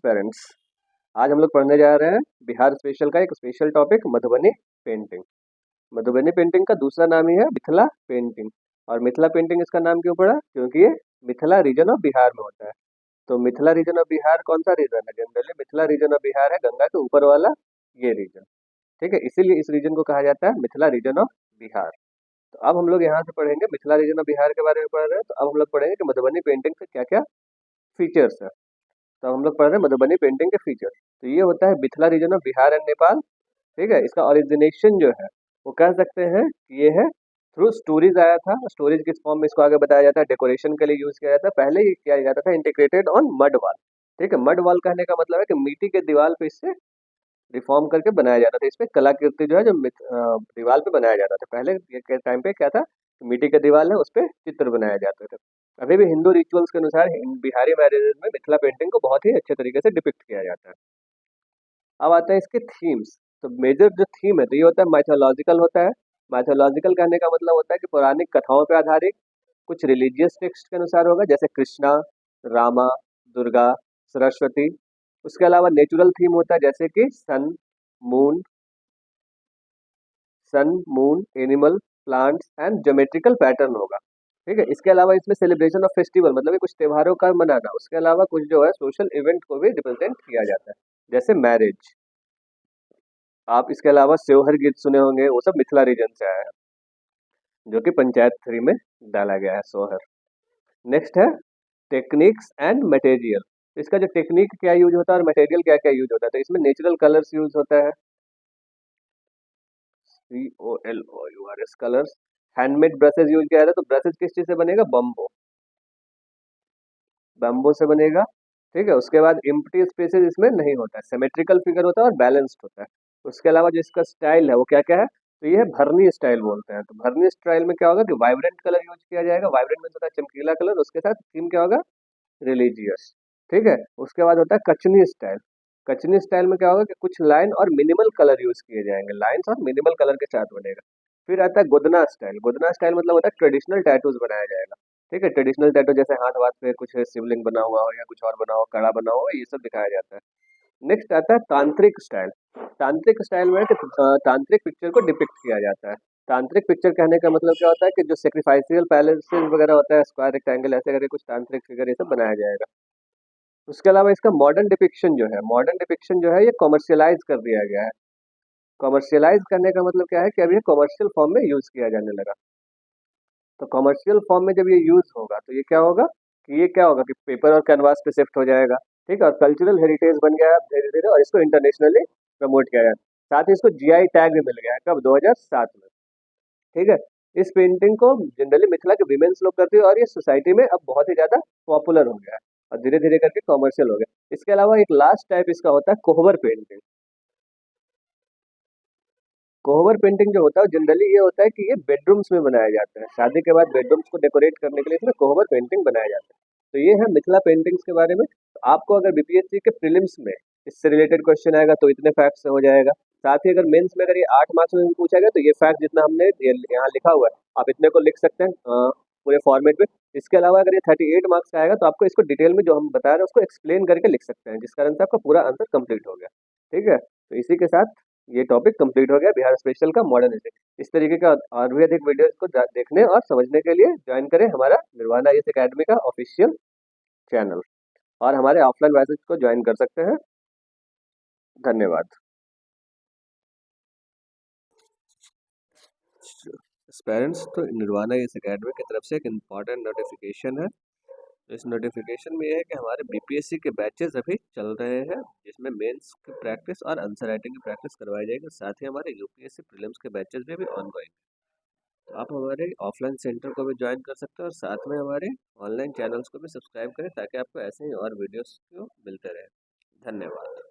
Parents. आज हम लोग पढ़ने जा रहे हैं बिहार स्पेशल का एक special topic Madhubani painting. Madhubani painting का दूसरा नाम ही है मिथिला पेंटिंग। और मिथिला पेंटिंग इसका नाम क्यों पड़ा? क्योंकि ये मिथिला रीजन ऑफ बिहार में होता है। तो मिथिला रीजन ऑफ बिहार कौन सा रीजन है? Generally Mithila region of Bihar है गंगा के ऊपर वाला ये रीजन। ठीक है, इसीलिए इस रीजन को कहा जाता है मिथिला रीजन ऑफ बिहार। तो अब हम लोग यहाँ से पढ़ेंगे, मिथिला रीजन ऑफ बिहार के बारे में पढ़ रहे हैं, तो अब हम लोग पढ़ेंगे कि मधुबनी पेंटिंग के क्या क्या फीचर्स है। तो हम लोग पढ़ रहे हैं मधुबनी पेंटिंग के फीचर्स। तो ये होता है Mithila region of Bihar and Nepal. ठीक है, इसका ओरिजिनेशन जो है वो कह सकते हैं कि ये है थ्रू स्टोरीज आया था। स्टोरीज किस फॉर्म में इसको आगे बताया जाता है, डेकोरेशन के लिए यूज किया जाता है। पहले ये किया जाता था इंटीग्रेटेड ऑन मड वॉल। ठीक है, मड वॉल कहने का मतलब है कि मिट्टी के दीवार पे इससे रिफॉर्म करके बनाया जाता था। इसमें कलाकृति जो है जो दीवार पे बनाया जाता था। पहले के टाइम पे क्या था, मिट्टी के दीवार है उस पे चित्र बनाया जाते थे। अभी भी हिंदू रिचुअल्स के अनुसार बिहारी मैरिजेज में मिथिला पेंटिंग को बहुत ही अच्छे तरीके से डिपिक्ट किया जाता है। अब आता है इसके थीम्स। तो मेजर जो थीम है तो ये होता है माइथोलॉजिकल होता है। माइथोलॉजिकल कहने का मतलब होता है कि पौराणिक कथाओं पर आधारित कुछ रिलीजियस टेक्स्ट के अनुसार होगा, जैसे कृष्णा, रामा, दुर्गा, सरस्वती। उसके अलावा नेचुरल थीम होता है, जैसे कि moon sun moon, animal, plants and geometrical pattern होगा। ठीक है, इसके अलावा इसमें सेलिब्रेशन ऑफ फेस्टिवल मतलब कि कुछ त्योहारों का मनाना, उसके अलावा कुछ जो है सोशल इवेंट को भी रिप्रेजेंट किया जाता है, जैसे मैरिज। आप इसके अलावा त्योहार गीत सुने होंगे, वो सब मिथिला रीजन से आया है, जो कि पंचायत 3 में डाला गया है सोहर। नेक्स्ट है टेक्निक्स एंड मटेरियल। इसका जो टेक्निक क्या यूज होता है और मटेरियल क्या क्या यूज होता है, तो इसमें नेचुरल कलर्स यूज होता है, COLOURS colours. Handmade brushes use किया जाता है। तो ब्रशेज किस चीज से बनेगा? बम्बो से बनेगा। ठीक है, उसके बाद एम्प्टी स्पेसेस इसमें नहीं होता है, सिमेट्रिकल फिगर होता है और बैलेंस्ड होता है। उसके अलावा जो इसका स्टाइल है वो क्या क्या है, तो ये है भरनी स्टाइल बोलते हैं। तो भरनी स्टाइल में क्या होगा कि वाइब्रेंट कलर यूज किया जाएगा। वाइब्रेंट में होता है चमकीला कलर, उसके साथ थीम क्या होगा? रिलीजियस। ठीक है, उसके बाद होता है कचनी स्टाइल। कचनी स्टाइल में क्या होगा कि कुछ लाइन और मिनिमल कलर यूज किए जाएंगे, लाइंस और मिनिमल कलर के साथ बनेगा। फिर आता है गोदना स्टाइल। गोदना स्टाइल मतलब होता है ट्रेडिशनल टैटूज बनाया जाएगा। ठीक है, ट्रेडिशनल टैटू जैसे हाथ वाथ पे कुछ शिवलिंग बना हुआ हो या कुछ और बना हो, कड़ा बना हो, ये सब दिखाया जाता है। नेक्स्ट आता है तांत्रिक स्टाइल। तांत्रिक स्टाइल में कि तांत्रिक पिक्चर को डिपिक्ट किया जाता है। तांत्रिक पिक्चर कहने का मतलब क्या होता है कि जो सेक्रीफाइसियल पैलेसेस वगैरह होता है, स्क्वायर रेक्टेंगल ऐसे करके कुछ तांत्रिक फिगर ये सब बनाया जाएगा। उसके अलावा इसका मॉडर्न डिपिक्शन जो है, मॉडर्न डिपिक्शन जो है ये कॉमर्शियलाइज कर दिया गया है। कॉमर्शियलाइज करने का मतलब क्या है कि अब ये कॉमर्शियल फॉर्म में यूज किया जाने लगा। तो कॉमर्शियल फॉर्म में जब ये यूज होगा तो ये क्या होगा कि ये क्या होगा कि पेपर और कैनवास पे शिफ्ट हो जाएगा। ठीक है, और कल्चरल हेरिटेज बन गया है धीरे धीरे, और इसको इंटरनेशनली प्रमोट किया जाए। साथ ही इसको GI टैग भी मिल गया है, कब? 2007 में। ठीक है, इस पेंटिंग को जनरली मिथिला के विमेन्स लोग करती है और ये सोसाइटी में अब बहुत ही ज्यादा पॉपुलर हो गया है और धीरे धीरे करके कॉमर्शियल हो गया। इसके अलावा एक लास्ट टाइप इसका होता है कोहबर पेंटिंग। कोहबर पेंटिंग जो होता है जनरली ये होता है कि ये बेडरूम्स में बनाया जाता है। शादी के बाद बेडरूम्स को डेकोरेट करने के लिए इसमें कोहबर पेंटिंग बनाया जाता है। तो ये है मिथिला पेंटिंग्स के बारे में। तो आपको अगर BPSC के प्रीलिम्स में इससे रिलेटेड क्वेश्चन आएगा तो इतने फैक्ट से हो जाएगा। साथ ही अगर मेंस में अगर ये 8 मार्क्स में भी पूछा गया तो ये फैक्ट जितना हमने यहाँ लिखा हुआ है आप इतने को लिख सकते हैं पूरे फॉर्मेट में। इसके अलावा अगर ये 38 मार्क्स का आएगा तो आपको इसको डिटेल में जो हम बता रहे हैं उसको एक्सप्लेन करके लिख सकते हैं, जिस कारण से आपका पूरा आंसर कंप्लीट हो गया। ठीक है, तो इसी के साथ ये टॉपिक कंप्लीट हो गया बिहार स्पेशल का मॉडर्न हिस्ट्री। इस तरीके का और भी अधिक वीडियोस को देखने और समझने के लिए ज्वाइन करें हमारा निर्वाणा IAS एकेडमी का ऑफिशियल चैनल, और हमारे ऑफलाइन बैचेस को ज्वाइन कर सकते हैं। धन्यवाद। पेरेंट्स, तो निर्वाणा IAS एकेडमी की तरफ से एक इम्पॉर्टेंट नोटिफिकेशन है। तो इस नोटिफिकेशन में यह है कि हमारे BPSC के बैचेस अभी चल रहे हैं, जिसमें मेंस की प्रैक्टिस और आंसर राइटिंग की प्रैक्टिस करवाई जाएगी। साथ ही हमारे UPSC प्रीलिम्स के बैचेस भी अभी ऑनगोइंग। तो आप हमारे ऑफलाइन सेंटर को भी ज्वाइन कर सकते हैं और साथ में हमारे ऑनलाइन चैनल्स को भी सब्सक्राइब करें, ताकि आपको ऐसे ही और वीडियोस को मिलते रहे। धन्यवाद।